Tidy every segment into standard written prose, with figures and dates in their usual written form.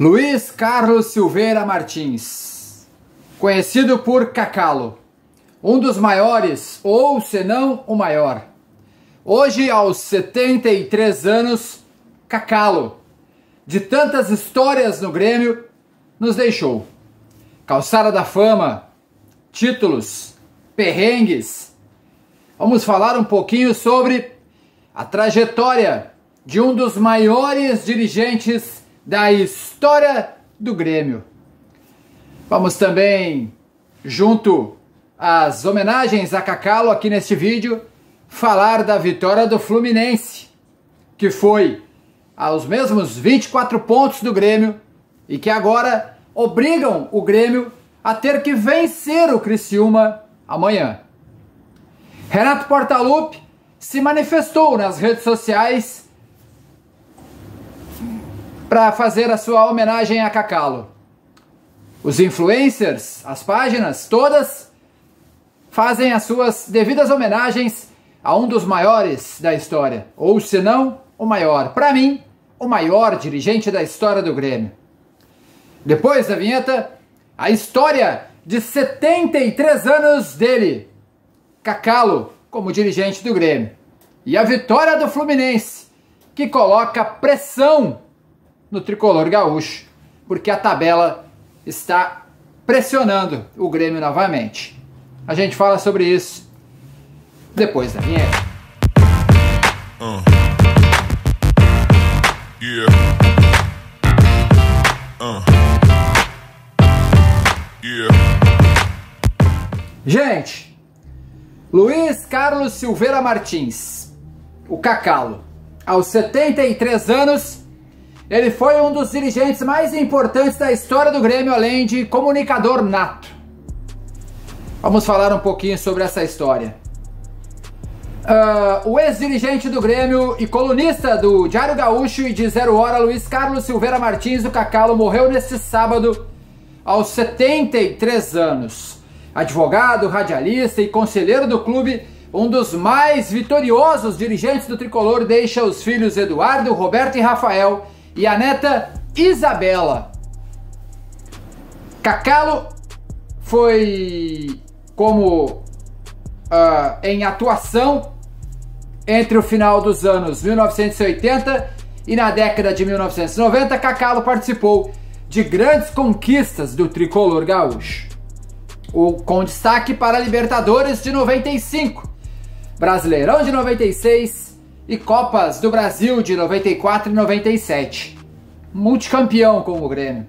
Luiz Carlos Silveira Martins, conhecido por Cacalo, um dos maiores, ou se não o maior. Hoje, aos 73 anos, Cacalo, de tantas histórias no Grêmio, nos deixou. Calçada da fama, títulos, perrengues. Vamos falar um pouquinho sobre a trajetória de um dos maiores dirigentes da história do Grêmio. Vamos também, junto às homenagens a Cacalo aqui neste vídeo, falar da vitória do Fluminense, que foi aos mesmos 24 pontos do Grêmio e que agora obrigam o Grêmio a ter que vencer o Criciúma amanhã. Renato Portaluppi se manifestou nas redes sociais para fazer a sua homenagem a Cacalo. Os influencers, as páginas, todas fazem as suas devidas homenagens a um dos maiores da história, ou se não, o maior. Para mim, o maior dirigente da história do Grêmio. Depois da vinheta, a história de 73 anos dele, Cacalo, como dirigente do Grêmio. E a vitória do Fluminense, que coloca pressão no tricolor gaúcho, porque a tabela está pressionando o Grêmio novamente. A gente fala sobre isso depois da vinheta. Gente, Luiz Carlos Silveira Martins, o Cacalo, aos 73 anos, ele foi um dos dirigentes mais importantes da história do Grêmio, além de comunicador nato. Vamos falar um pouquinho sobre essa história. O ex-dirigente do Grêmio e colunista do Diário Gaúcho e de Zero Hora, Luiz Carlos Silveira Martins, o Cacalo, morreu neste sábado aos 73 anos. Advogado, radialista e conselheiro do clube, um dos mais vitoriosos dirigentes do tricolor, deixa os filhos Eduardo, Roberto e Rafael e a neta Isabela. Cacalo foi como em atuação entre o final dos anos 1980 e na década de 1990, Cacalo participou de grandes conquistas do tricolor gaúcho, com destaque para a Libertadores de 95, Brasileirão de 96 e Copas do Brasil de 94 e 97. Multicampeão com o Grêmio.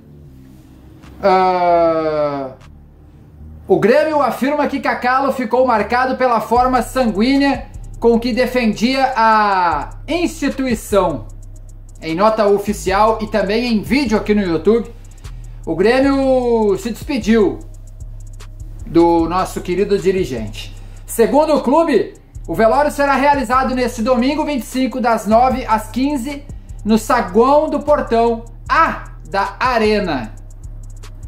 O Grêmio afirma que Cacalo ficou marcado pela forma sanguínea com que defendia a instituição. Em nota oficial e também em vídeo aqui no YouTube, o Grêmio se despediu do nosso querido dirigente. Segundo o clube, o velório será realizado neste domingo 25, das 9 às 15, no saguão do portão A da Arena.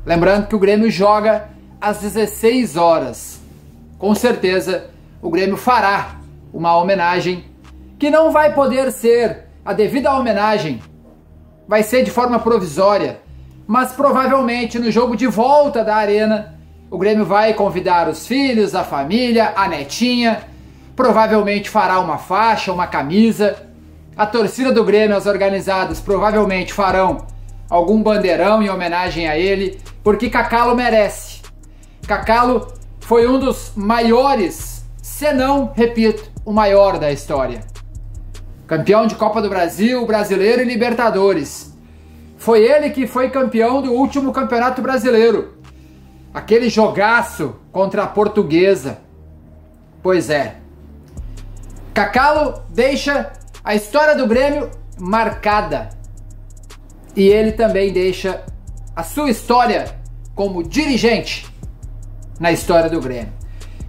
Lembrando que o Grêmio joga às 16 horas. Com certeza, o Grêmio fará uma homenagem que não vai poder ser a devida homenagem. Vai ser de forma provisória, mas provavelmente no jogo de volta da Arena, o Grêmio vai convidar os filhos, a família, a netinha, provavelmente fará uma faixa, uma camisa. A torcida do Grêmio, as organizadas, provavelmente farão algum bandeirão em homenagem a ele, porque Cacalo merece. Cacalo foi um dos maiores, se não, repito, o maior da história. Campeão de Copa do Brasil, Brasileiro e Libertadores. Foi ele que foi campeão do último Campeonato Brasileiro. Aquele jogaço contra a Portuguesa. Pois é. Cacalo deixa a história do Grêmio marcada. E ele também deixa a sua história como dirigente na história do Grêmio.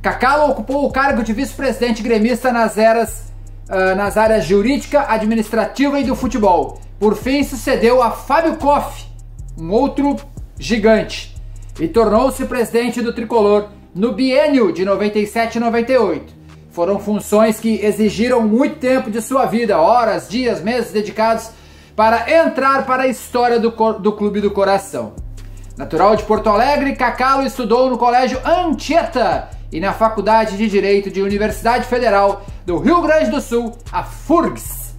Cacalo ocupou o cargo de vice-presidente gremista nas áreas jurídica, administrativa e do futebol. Por fim, sucedeu a Fábio Koff, um outro gigante, e tornou-se presidente do tricolor no biênio de 97 e 98. Foram funções que exigiram muito tempo de sua vida, horas, dias, meses dedicados para entrar para a história do Clube do Coração. Natural de Porto Alegre, Cacalo estudou no Colégio Anchieta e na Faculdade de Direito de Universidade Federal do Rio Grande do Sul, a FURGS.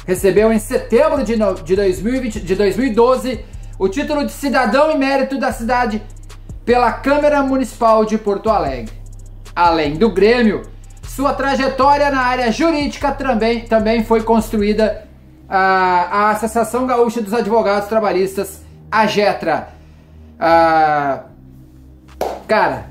Recebeu em setembro de 2012 o título de Cidadão Emérito da cidade pela Câmara Municipal de Porto Alegre. Além do Grêmio, sua trajetória na área jurídica também foi construída a Associação Gaúcha dos Advogados Trabalhistas, a GETRA. Cara,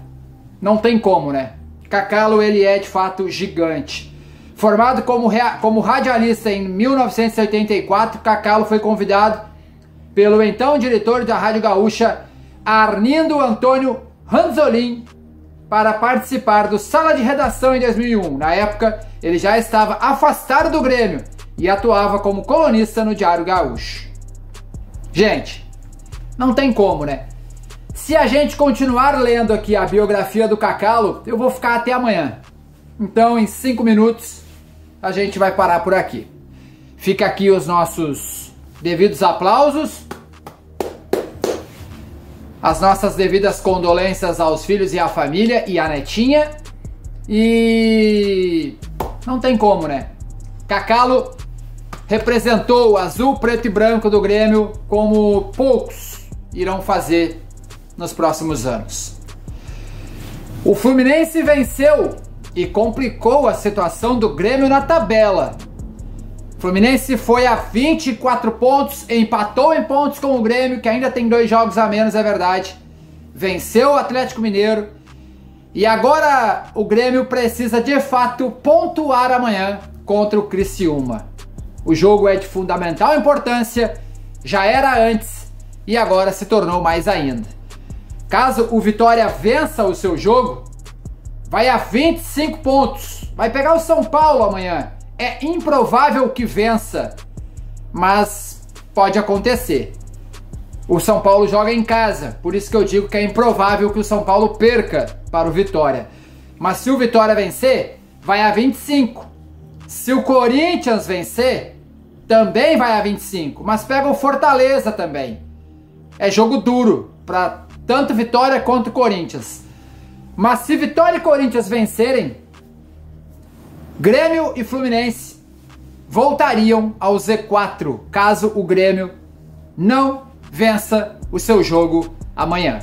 não tem como, né? Cacalo, ele é de fato gigante. Formado como radialista em 1984, Cacalo foi convidado pelo então diretor da Rádio Gaúcha, Arlindo Antônio Ranzolin, para participar do Sala de Redação em 2001. Na época, ele já estava afastado do Grêmio e atuava como colunista no Diário Gaúcho. Gente, não tem como, né? Se a gente continuar lendo aqui a biografia do Cacalo, eu vou ficar até amanhã. Então, em 5 minutos, a gente vai parar por aqui. Fica aqui os nossos devidos aplausos, as nossas devidas condolências aos filhos e à família e à netinha. E não tem como, né? Cacalo representou o azul, preto e branco do Grêmio como poucos irão fazer nos próximos anos. O Fluminense venceu e complicou a situação do Grêmio na tabela. O Fluminense foi a 24 pontos, empatou em pontos com o Grêmio, que ainda tem 2 jogos a menos, é verdade. Venceu o Atlético Mineiro. E agora o Grêmio precisa de fato pontuar amanhã contra o Criciúma. O jogo é de fundamental importância, já era antes e agora se tornou mais ainda. Caso o Vitória vença o seu jogo, vai a 25 pontos. Vai pegar o São Paulo amanhã. É improvável que vença, mas pode acontecer. O São Paulo joga em casa, por isso que eu digo que é improvável que o São Paulo perca para o Vitória. Mas se o Vitória vencer, vai a 25. Se o Corinthians vencer, também vai a 25. Mas pega o Fortaleza também. É jogo duro para tanto Vitória quanto Corinthians. Mas se Vitória e Corinthians vencerem, Grêmio e Fluminense voltariam ao Z4, caso o Grêmio não vença o seu jogo amanhã.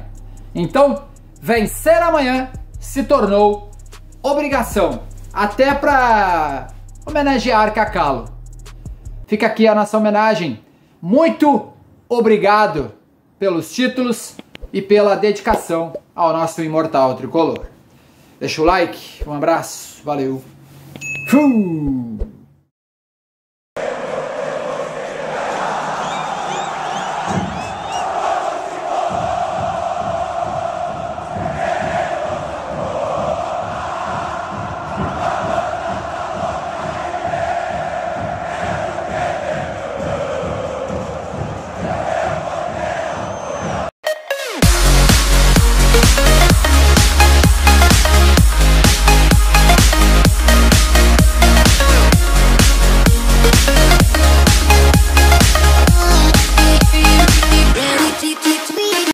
Então, vencer amanhã se tornou obrigação, até para homenagear Cacalo. Fica aqui a nossa homenagem. Muito obrigado pelos títulos e pela dedicação ao nosso imortal tricolor. Deixa o like, um abraço, valeu. Fui!